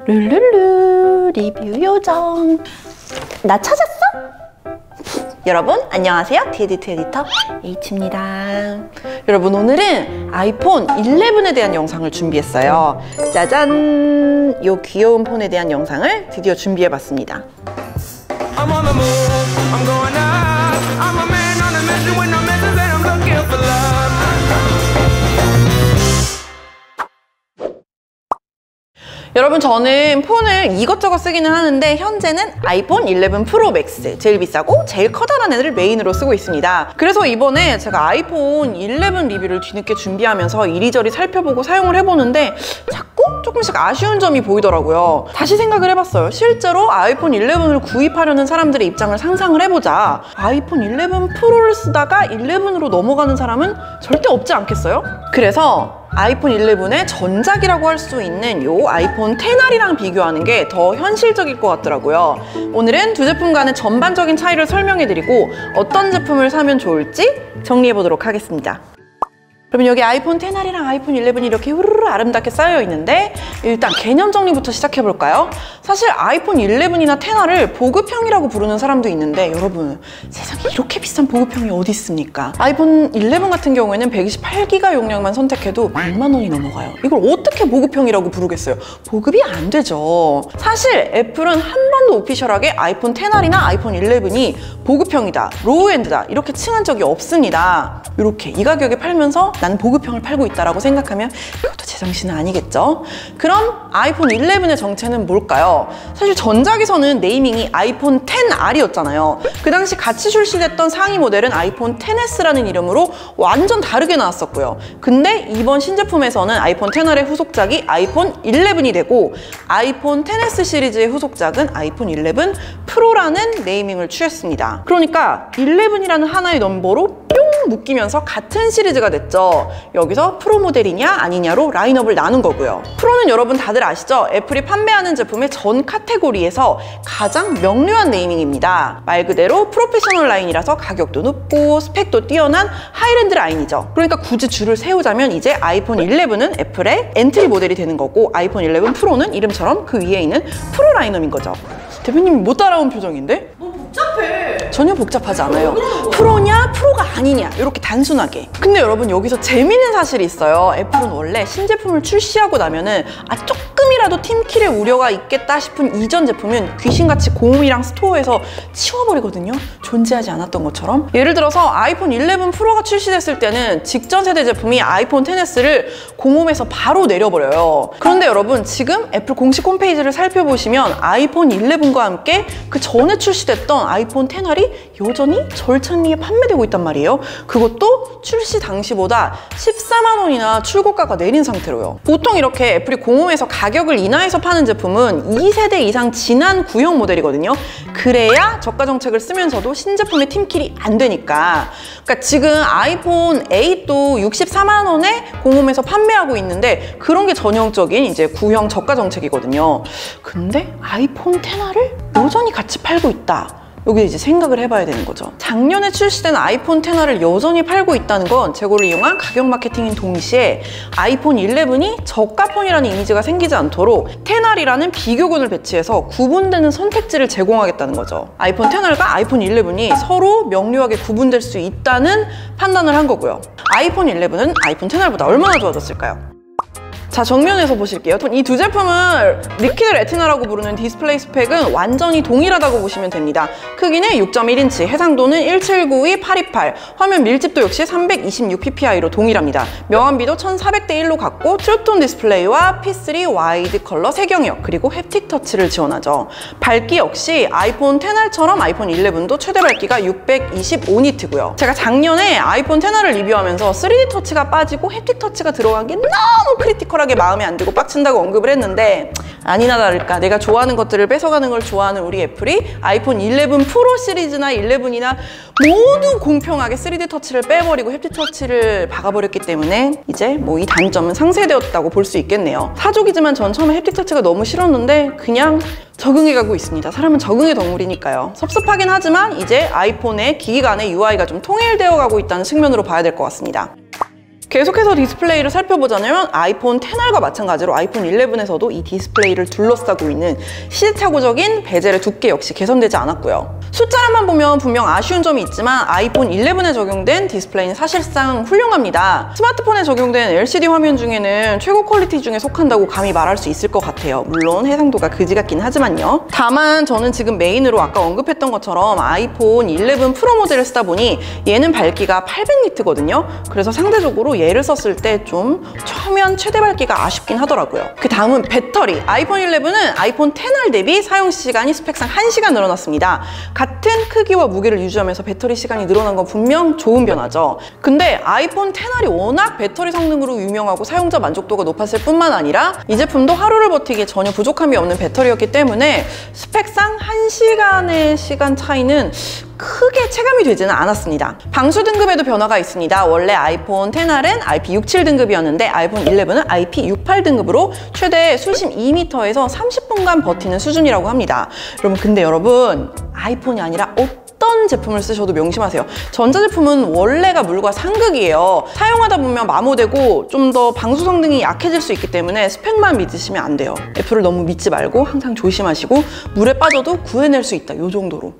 룰루루 리뷰 요정. 나 찾았어? 여러분 안녕하세요. 디에디트 에디터 H입니다. 여러분 오늘은 아이폰 11에 대한 영상을 준비했어요. 짜잔! 요 귀여운 폰에 대한 영상을 드디어 준비해봤습니다. 여러분 저는 폰을 이것저것 쓰기는 하는데 현재는 아이폰 11 프로 맥스, 제일 비싸고 제일 커다란 애를 메인으로 쓰고 있습니다. 그래서 이번에 제가 아이폰 11 리뷰를 뒤늦게 준비하면서 이리저리 살펴보고 사용을 해보는데 자꾸 조금씩 아쉬운 점이 보이더라고요. 다시 생각을 해봤어요. 실제로 아이폰 11을 구입하려는 사람들의 입장을 상상을 해보자. 아이폰 11 프로를 쓰다가 11으로 넘어가는 사람은 절대 없지 않겠어요? 그래서 아이폰 11의 전작이라고 할 수 있는 요 아이폰 XR이랑 비교하는 게 더 현실적일 것 같더라고요. 오늘은 두 제품 간의 전반적인 차이를 설명해드리고 어떤 제품을 사면 좋을지 정리해보도록 하겠습니다. 그러면 여기 아이폰 XR이랑 아이폰 11이 이렇게 후루루 아름답게 쌓여 있는데 일단 개념 정리부터 시작해볼까요? 사실 아이폰 11이나 XR을 보급형이라고 부르는 사람도 있는데 여러분 세상에 이렇게 비싼 보급형이 어디 있습니까? 아이폰 11 같은 경우에는 128GB 용량만 선택해도 100만 원이 넘어가요. 이걸 어떻게 보급형이라고 부르겠어요? 보급이 안 되죠. 사실 애플은 한 번도 오피셜하게 아이폰 XR이나 아이폰 11이 보급형이다, 로우엔드다 이렇게 칭한 적이 없습니다. 이렇게 이 가격에 팔면서 난 보급형을 팔고 있다라고 생각하면 그것도 제정신은 아니겠죠? 그럼 아이폰 11의 정체는 뭘까요? 사실 전작에서는 네이밍이 아이폰 XR이었잖아요. 그 당시 같이 출시됐던 상위 모델은 아이폰 XS라는 이름으로 완전 다르게 나왔었고요. 근데 이번 신제품에서는 아이폰 XR의 후속작이 아이폰 11이 되고 아이폰 XS 시리즈의 후속작은 아이폰 11 프로라는 네이밍을 취했습니다. 그러니까 11이라는 하나의 넘버로 뿅 묶이면서 같은 시리즈가 됐죠. 여기서 프로 모델이냐 아니냐로 라인업을 나눈 거고요. 프로는 여러분 다들 아시죠? 애플이 판매하는 제품의 전 카테고리에서 가장 명료한 네이밍입니다. 말 그대로 프로페셔널 라인이라서 가격도 높고 스펙도 뛰어난 하이랜드 라인이죠. 그러니까 굳이 줄을 세우자면 이제 아이폰 11은 애플의 엔트리 모델이 되는 거고 아이폰 11 프로는 이름처럼 그 위에 있는 프로 라인업인 거죠. 대표님이 못 따라온 표정인데? 너무 복잡해. 전혀 복잡하지 않아요. 프로냐 프로가 아니냐 이렇게 단순하게. 근데 여러분 여기서 재미있는 사실이 있어요. 애플은 원래 신제품을 출시하고 나면은 조금이라도 팀킬의 우려가 있겠다 싶은 이전 제품은 귀신같이 공홈이랑 스토어에서 치워버리거든요. 존재하지 않았던 것처럼. 예를 들어서 아이폰 11 프로가 출시됐을 때는 직전 세대 제품이 아이폰 XS를 공홈에서 바로 내려버려요. 그런데 여러분 지금 애플 공식 홈페이지를 살펴보시면 아이폰 11과 함께 그 전에 출시됐던 아이폰 XR이 여전히 절찬리에 판매되고 있단 말이에요. 그것도 출시 당시보다 14만 원이나 출고가가 내린 상태로요. 보통 이렇게 애플이 공홈에서 가격을 인하해서 파는 제품은 2세대 이상 지난 구형 모델이거든요. 그래야 저가 정책을 쓰면서도 신제품의 팀킬이 안 되니까. 그러니까 지금 아이폰 8도 64만 원에 공홈에서 판매하고 있는데 그런 게 전형적인 이제 구형 저가 정책이거든요. 근데 아이폰 XR을 여전히 같이 팔고 있다. 여기 이제 생각을 해봐야 되는 거죠. 작년에 출시된 아이폰 XR을 여전히 팔고 있다는 건 재고를 이용한 가격 마케팅인 동시에 아이폰 11이 저가폰이라는 이미지가 생기지 않도록 XR이라는 비교군을 배치해서 구분되는 선택지를 제공하겠다는 거죠. 아이폰 XR과 아이폰 11이 서로 명료하게 구분될 수 있다는 판단을 한 거고요. 아이폰 11은 아이폰 XR보다 얼마나 좋아졌을까요? 자, 정면에서 보실게요. 이 두 제품을 리퀴드 레티나라고 부르는 디스플레이 스펙은 완전히 동일하다고 보시면 됩니다. 크기는 6.1인치, 해상도는 1792/828, 화면 밀집도 역시 326ppi로 동일합니다. 명암비도 1400:1로 같고 트루톤 디스플레이와 P3 와이드 컬러 색영역, 그리고 햅틱 터치를 지원하죠. 밝기 역시 아이폰 XR처럼 아이폰 11도 최대 밝기가 625니트고요. 제가 작년에 아이폰 XR을 리뷰하면서 3D 터치가 빠지고 햅틱 터치가 들어간 게 너무 크리티컬하게 마음에 안 들고 빡친다고 언급을 했는데 아니나 다를까 내가 좋아하는 것들을 뺏어가는 걸 좋아하는 우리 애플이 아이폰 11 프로 시리즈나 11이나 모두 공평하게 3D 터치를 빼버리고 햅틱 터치를 박아버렸기 때문에 이제 뭐 이 단점은 상쇄되었다고 볼 수 있겠네요. 사족이지만 전 처음에 햅틱 터치가 너무 싫었는데 그냥 적응해가고 있습니다. 사람은 적응의 동물이니까요. 섭섭하긴 하지만 이제 아이폰의 기기 간의 UI가 좀 통일되어 가고 있다는 측면으로 봐야 될 것 같습니다. 계속해서 디스플레이를 살펴보자면 아이폰 XR과 마찬가지로 아이폰 11에서도 이 디스플레이를 둘러싸고 있는 시대착오적인 베젤의 두께 역시 개선되지 않았고요. 숫자로만 보면 분명 아쉬운 점이 있지만 아이폰 11에 적용된 디스플레이는 사실상 훌륭합니다. 스마트폰에 적용된 LCD 화면 중에는 최고 퀄리티 중에 속한다고 감히 말할 수 있을 것 같아요. 물론 해상도가 그지 같긴 하지만요. 다만 저는 지금 메인으로 아까 언급했던 것처럼 아이폰 11 프로 모델을 쓰다 보니 얘는 밝기가 800니트거든요. 그래서 상대적으로 얘를 썼을 때 좀 초면 최대 밝기가 아쉽긴 하더라고요. 그 다음은 배터리. 아이폰 11은 아이폰 XR 대비 사용 시간이 스펙상 1시간 늘어났습니다. 같은 크기와 무게를 유지하면서 배터리 시간이 늘어난 건 분명 좋은 변화죠. 근데 아이폰 XR이 워낙 배터리 성능으로 유명하고 사용자 만족도가 높았을 뿐만 아니라 이 제품도 하루를 버티기에 전혀 부족함이 없는 배터리였기 때문에 스펙상 1시간의 시간 차이는 크게 체감이 되지는 않았습니다. 방수 등급에도 변화가 있습니다. 원래 아이폰 XR은 IP67 등급이었는데 아이폰 11은 IP68 등급으로 최대 수심 2m에서 30분간 버티는 수준이라고 합니다. 근데 여러분 아이폰이 아니라 어떤 제품을 쓰셔도 명심하세요. 전자제품은 원래가 물과 상극이에요. 사용하다 보면 마모되고 좀 더 방수 성능이 약해질 수 있기 때문에 스펙만 믿으시면 안 돼요. 애플을 너무 믿지 말고 항상 조심하시고 물에 빠져도 구해낼 수 있다. 이 정도로.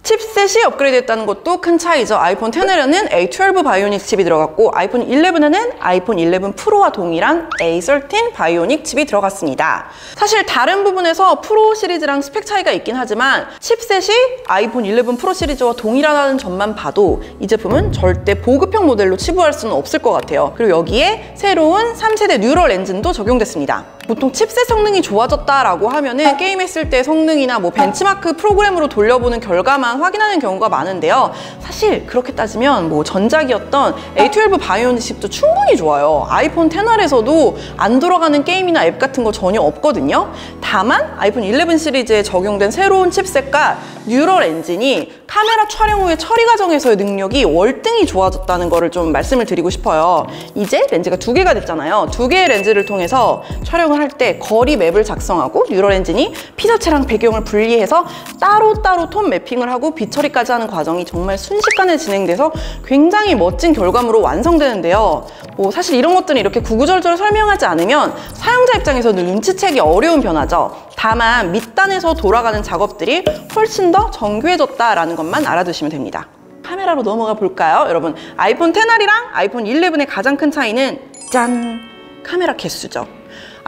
칩셋이 업그레이드됐다는 것도 큰 차이죠. 아이폰 XR에는 A12 바이오닉 칩이 들어갔고 아이폰 11에는 아이폰 11 프로와 동일한 A13 바이오닉 칩이 들어갔습니다. 사실 다른 부분에서 프로 시리즈랑 스펙 차이가 있긴 하지만 칩셋이 아이폰 11 프로 시리즈와 동일하다는 점만 봐도 이 제품은 절대 보급형 모델로 치부할 수는 없을 것 같아요. 그리고 여기에 새로운 3세대 뉴럴 엔진도 적용됐습니다. 보통 칩셋 성능이 좋아졌다라고 하면은 게임했을 때 성능이나 뭐 벤치마크 프로그램으로 돌려보는 결과만 확인하는 경우가 많은데요. 사실 그렇게 따지면 뭐 전작이었던 A12 바이오닉 칩도 충분히 좋아요. 아이폰 XR에서도 안 돌아가는 게임이나 앱 같은 거 전혀 없거든요. 다만 아이폰 11 시리즈에 적용된 새로운 칩셋과 뉴럴 엔진이 카메라 촬영 후의 처리 과정에서의 능력이 월등히 좋아졌다는 거를 좀 말씀을 드리고 싶어요. 이제 렌즈가 2개가 됐잖아요. 2개의 렌즈를 통해서 촬영을 할 때 거리 맵을 작성하고 뉴럴 엔진이 피사체랑 배경을 분리해서 따로따로 톤 매핑을 하고 빛 처리까지 하는 과정이 정말 순식간에 진행돼서 굉장히 멋진 결과물로 완성되는데요. 사실 이런 것들은 이렇게 구구절절 설명하지 않으면 사용자 입장에서는 눈치채기 어려운 변화죠. 다만 밑단에서 돌아가는 작업들이 훨씬 더 정교해졌다라는 것만 알아두시면 됩니다. 카메라로 넘어가 볼까요? 여러분, 아이폰 XR이랑 아이폰 11의 가장 큰 차이는 짠! 카메라 개수죠.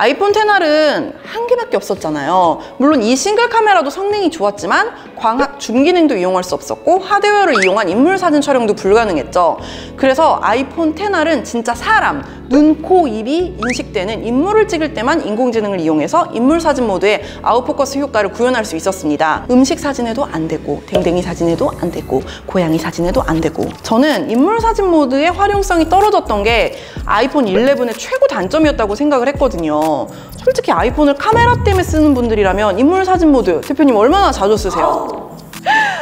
아이폰 XR은 한 개밖에 없었잖아요. 물론 이 싱글 카메라도 성능이 좋았지만 광학 줌 기능도 이용할 수 없었고 하드웨어를 이용한 인물 사진 촬영도 불가능했죠. 그래서 아이폰 XR은 진짜 사람, 눈, 코, 입이 인식되는 인물을 찍을 때만 인공지능을 이용해서 인물 사진 모드의 아웃포커스 효과를 구현할 수 있었습니다. 음식 사진에도 안 되고 댕댕이 사진에도 안 되고 고양이 사진에도 안 되고 저는 인물 사진 모드의 활용성이 떨어졌던 게 아이폰 11의 최고 단점이었다고 생각을 했거든요. 솔직히 아이폰을 카메라 때문에 쓰는 분들이라면 인물 사진 모드 대표님 얼마나 자주 쓰세요?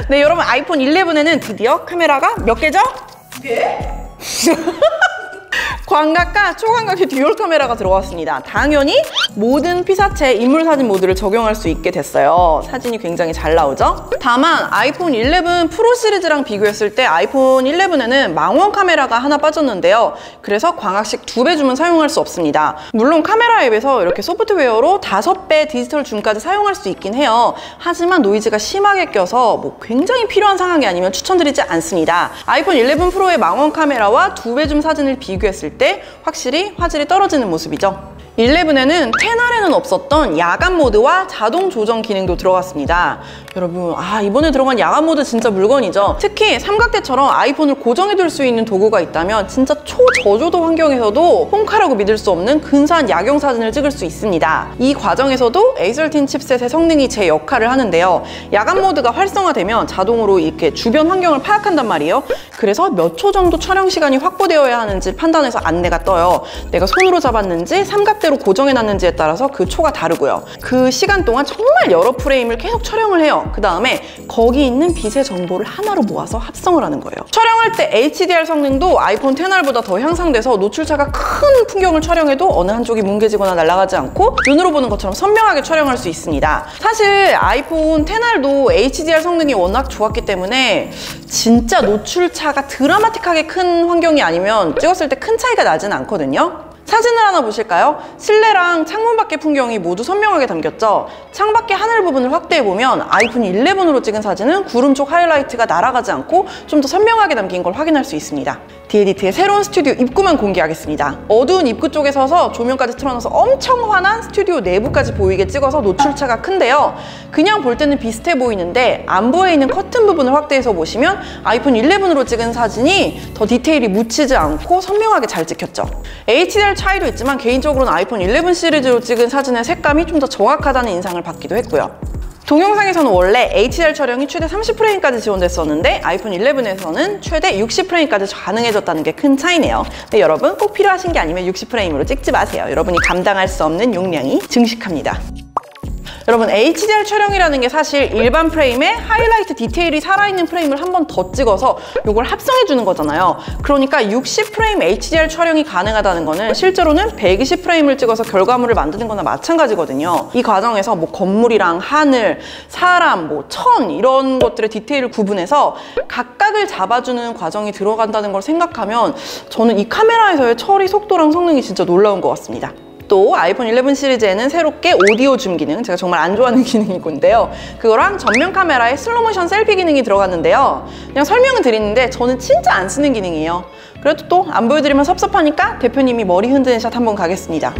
네, 여러분 아이폰 11에는 드디어 카메라가 몇 개죠? 2개? 광각과 초광각의 듀얼 카메라가 들어왔습니다. 당연히 모든 피사체 인물 사진 모드를 적용할 수 있게 됐어요. 사진이 굉장히 잘 나오죠? 다만 아이폰 11 프로 시리즈랑 비교했을 때 아이폰 11에는 망원 카메라가 하나 빠졌는데요. 그래서 광학식 2배 줌은 사용할 수 없습니다. 물론 카메라 앱에서 이렇게 소프트웨어로 5배 디지털 줌까지 사용할 수 있긴 해요. 하지만 노이즈가 심하게 껴서 굉장히 필요한 상황이 아니면 추천드리지 않습니다. 아이폰 11 프로의 망원 카메라와 2배 줌 사진을 비교했을 때 확실히 화질이 떨어지는 모습이죠. 11에는 XR에는 없었던 야간 모드와 자동 조정 기능도 들어갔습니다. 여러분, 이번에 들어간 야간 모드 진짜 물건이죠. 특히 삼각대처럼 아이폰을 고정해둘 수 있는 도구가 있다면 진짜 초저조도 환경에서도 홈카라고 믿을 수 없는 근사한 야경 사진을 찍을 수 있습니다. 이 과정에서도 A13 칩셋의 성능이 제 역할을 하는데요. 야간 모드가 활성화되면 자동으로 이렇게 주변 환경을 파악한단 말이에요. 그래서 몇 초 정도 촬영 시간이 확보되어야 하는지 판단해서 안내가 떠요. 내가 손으로 잡았는지 삼각대 시간대로 고정해놨는지에 따라서 그 초가 다르고요. 그 시간 동안 정말 여러 프레임을 계속 촬영을 해요. 그 다음에 거기 있는 빛의 정보를 하나로 모아서 합성을 하는 거예요. 촬영할 때 HDR 성능도 아이폰 XR보다 더 향상돼서 노출차가 큰 풍경을 촬영해도 어느 한쪽이 뭉개지거나 날아가지 않고 눈으로 보는 것처럼 선명하게 촬영할 수 있습니다. 사실 아이폰 XR도 HDR 성능이 워낙 좋았기 때문에 진짜 노출차가 드라마틱하게 큰 환경이 아니면 찍었을 때 큰 차이가 나진 않거든요. 사진을 하나 보실까요? 실내랑 창문 밖의 풍경이 모두 선명하게 담겼죠? 창밖의 하늘 부분을 확대해보면 아이폰 11으로 찍은 사진은 구름 쪽 하이라이트가 날아가지 않고 좀 더 선명하게 담긴 걸 확인할 수 있습니다. 디에디트의 새로운 스튜디오 입구만 공개하겠습니다. 어두운 입구 쪽에 서서 조명까지 틀어놔서 엄청 환한 스튜디오 내부까지 보이게 찍어서 노출차가 큰데요. 그냥 볼 때는 비슷해 보이는데 안부에 있는 커튼 부분을 확대해서 보시면 아이폰 11으로 찍은 사진이 더 디테일이 묻히지 않고 선명하게 잘 찍혔죠. HDR 차이도 있지만 개인적으로는 아이폰 11 시리즈로 찍은 사진의 색감이 좀 더 정확하다는 인상을 받기도 했고요. 동영상에서는 원래 HDR 촬영이 최대 30프레임까지 지원됐었는데 아이폰 11에서는 최대 60프레임까지 가능해졌다는 게 큰 차이네요. 근데 여러분 꼭 필요하신 게 아니면 60프레임으로 찍지 마세요. 여러분이 감당할 수 없는 용량이 증식합니다. 여러분 HDR 촬영이라는 게 사실 일반 프레임에 하이라이트 디테일이 살아있는 프레임을 한 번 더 찍어서 이걸 합성해주는 거잖아요. 그러니까 60프레임 HDR 촬영이 가능하다는 거는 실제로는 120프레임을 찍어서 결과물을 만드는 거나 마찬가지거든요. 이 과정에서 뭐 건물이랑 하늘, 사람, 뭐 천 이런 것들의 디테일을 구분해서 각각을 잡아주는 과정이 들어간다는 걸 생각하면 저는 이 카메라에서의 처리 속도랑 성능이 진짜 놀라운 것 같습니다. 또 아이폰 11 시리즈에는 새롭게 오디오 줌 기능, 제가 정말 안 좋아하는 기능이건데요. 그거랑 전면 카메라에 슬로모션 셀피 기능이 들어갔는데요. 그냥 설명은 드리는데 저는 진짜 안 쓰는 기능이에요. 그래도 또 안 보여드리면 섭섭하니까 대표님이 머리 흔드는 샷 한번 가겠습니다.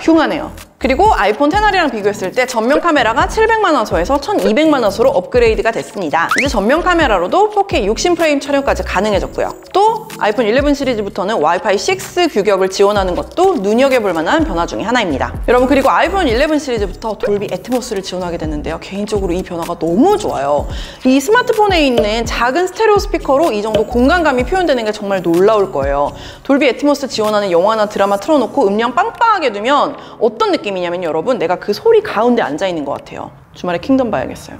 흉하네요. 그리고 아이폰 XR이랑 비교했을 때 전면 카메라가 700만 화소에서 1200만 화소로 업그레이드가 됐습니다. 이제 전면 카메라로도 4K 60프레임 촬영까지 가능해졌고요. 또 아이폰 11 시리즈부터는 와이파이 6 규격을 지원하는 것도 눈여겨볼 만한 변화 중에 하나입니다. 여러분 그리고 아이폰 11 시리즈부터 돌비 애트모스를 지원하게 됐는데요. 개인적으로 이 변화가 너무 좋아요. 이 스마트폰에 있는 작은 스테레오 스피커로 이 정도 공간감이 표현되는 게 정말 놀라울 거예요. 돌비 애트모스 지원하는 영화나 드라마 틀어놓고 음량 빵빵하게 두면 어떤 느낌이냐면 여러분 내가 그 소리 가운데 앉아있는 것 같아요. 주말에 킹덤 봐야겠어요.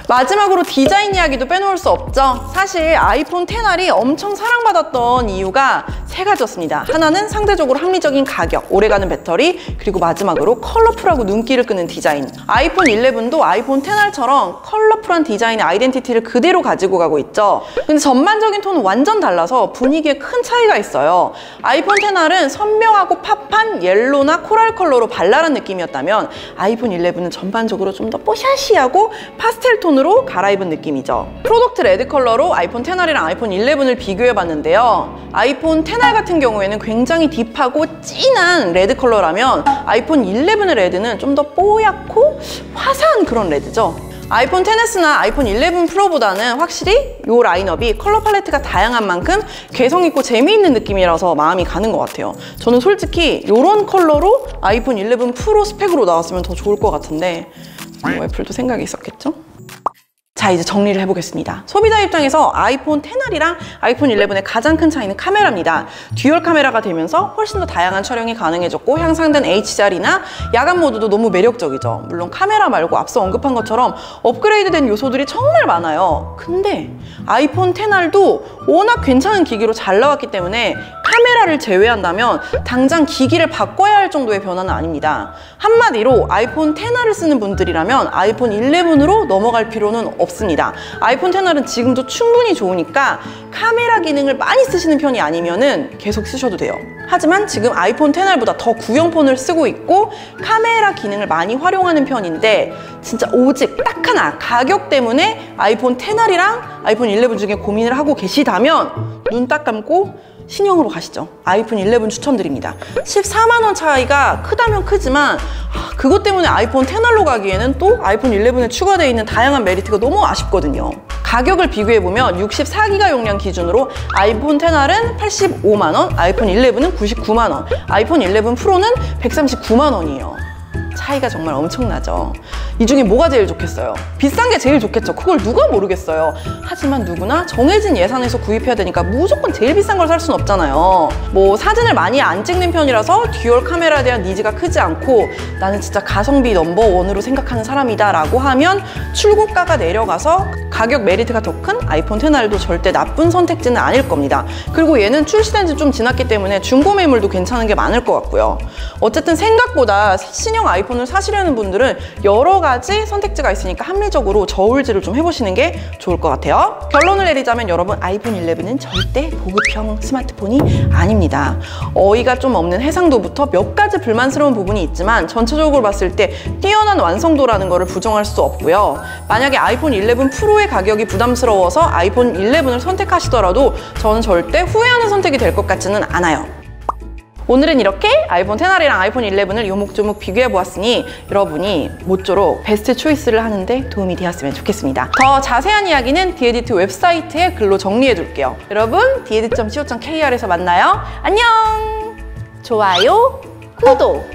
마지막으로 디자인 이야기도 빼놓을 수 없죠. 사실 아이폰 XR이 엄청 사랑받았던 이유가 세 가지였습니다. 하나는 상대적으로 합리적인 가격, 오래가는 배터리, 그리고 마지막으로 컬러풀하고 눈길을 끄는 디자인. 아이폰 11도 아이폰 XR처럼 컬러풀한 디자인의 아이덴티티를 그대로 가지고 가고 있죠. 근데 전반적인 톤은 완전 달라서 분위기에 큰 차이가 있어요. 아이폰 XR은 선명하고 팝한 옐로나 코랄 컬러로 발랄한 느낌이었다면 아이폰 11은 전반적으로 좀 더 뽀샤시하고 파스텔 톤으로 갈아입은 느낌이죠. 프로덕트 레드 컬러로 아이폰 XR이랑 아이폰 11을 비교해봤는데요. 아이폰 XR 같은 경우에는 굉장히 딥하고 진한 레드 컬러라면 아이폰 11의 레드는 좀 더 뽀얗고 화사한 그런 레드죠. 아이폰 XS나 아이폰 11 프로보다는 확실히 이 라인업이 컬러 팔레트가 다양한 만큼 개성있고 재미있는 느낌이라서 마음이 가는 것 같아요. 저는 솔직히 이런 컬러로 아이폰 11 프로 스펙으로 나왔으면 더 좋을 것 같은데 뭐 애플도 생각이 있었겠죠? 자, 이제 정리를 해보겠습니다. 소비자 입장에서 아이폰 XR이랑 아이폰 11의 가장 큰 차이는 카메라입니다. 듀얼 카메라가 되면서 훨씬 더 다양한 촬영이 가능해졌고 향상된 HDR이나 야간 모드도 너무 매력적이죠. 물론 카메라 말고 앞서 언급한 것처럼 업그레이드된 요소들이 정말 많아요. 근데 아이폰 XR도 워낙 괜찮은 기기로 잘 나왔기 때문에 카메라를 제외한다면 당장 기기를 바꿔야 할 정도의 변화는 아닙니다. 한마디로 아이폰 XR을 쓰는 분들이라면 아이폰 11으로 넘어갈 필요는 없습니다. 아이폰 XR은 지금도 충분히 좋으니까 카메라 기능을 많이 쓰시는 편이 아니면은 계속 쓰셔도 돼요. 하지만 지금 아이폰 XR보다 더 구형폰을 쓰고 있고 카메라 기능을 많이 활용하는 편인데 진짜 오직 딱 하나 가격 때문에 아이폰 XR이랑 아이폰 11 중에 고민을 하고 계시다면 눈 딱 감고 신형으로 가시죠. 아이폰 11 추천드립니다. 14만 원 차이가 크다면 크지만 그것 때문에 아이폰 XR로 가기에는 또 아이폰 11에 추가되어 있는 다양한 메리트가 너무 아쉽거든요. 가격을 비교해보면 64기가 용량 기준으로 아이폰 XR은 85만 원, 아이폰 11은 99만 원, 아이폰 11 프로는 139만 원이에요. 차이가 정말 엄청나죠. 이 중에 뭐가 제일 좋겠어요? 비싼 게 제일 좋겠죠. 그걸 누가 모르겠어요. 하지만 누구나 정해진 예산에서 구입해야 되니까 무조건 제일 비싼 걸 살 수는 없잖아요. 뭐 사진을 많이 안 찍는 편이라서 듀얼 카메라에 대한 니즈가 크지 않고 나는 진짜 가성비 넘버원으로 생각하는 사람이다 라고 하면 출고가가 내려가서 가격 메리트가 더 큰 아이폰 XR도 절대 나쁜 선택지는 아닐 겁니다. 그리고 얘는 출시된 지 좀 지났기 때문에 중고 매물도 괜찮은 게 많을 것 같고요. 어쨌든 생각보다 신형 아이폰을 사시려는 분들은 여러 가지 선택지가 있으니까 합리적으로 저울질을 좀 해보시는 게 좋을 것 같아요. 결론을 내리자면 여러분, 아이폰 11은 절대 보급형 스마트폰이 아닙니다. 어이가 좀 없는 해상도부터 몇 가지 불만스러운 부분이 있지만 전체적으로 봤을 때 뛰어난 완성도라는 거를 부정할 수 없고요. 만약에 아이폰 11 프로의 가격이 부담스러워서 아이폰 11을 선택하시더라도 저는 절대 후회하는 선택이 될 것 같지는 않아요. 오늘은 이렇게 아이폰 XR이랑 아이폰 11을 요목조목 비교해보았으니 여러분이 모쪼록 베스트 초이스를 하는데 도움이 되었으면 좋겠습니다. 더 자세한 이야기는 디에디트 웹사이트에 글로 정리해둘게요. 여러분, diedit.co.kr에서 만나요. 안녕! 좋아요, 구독!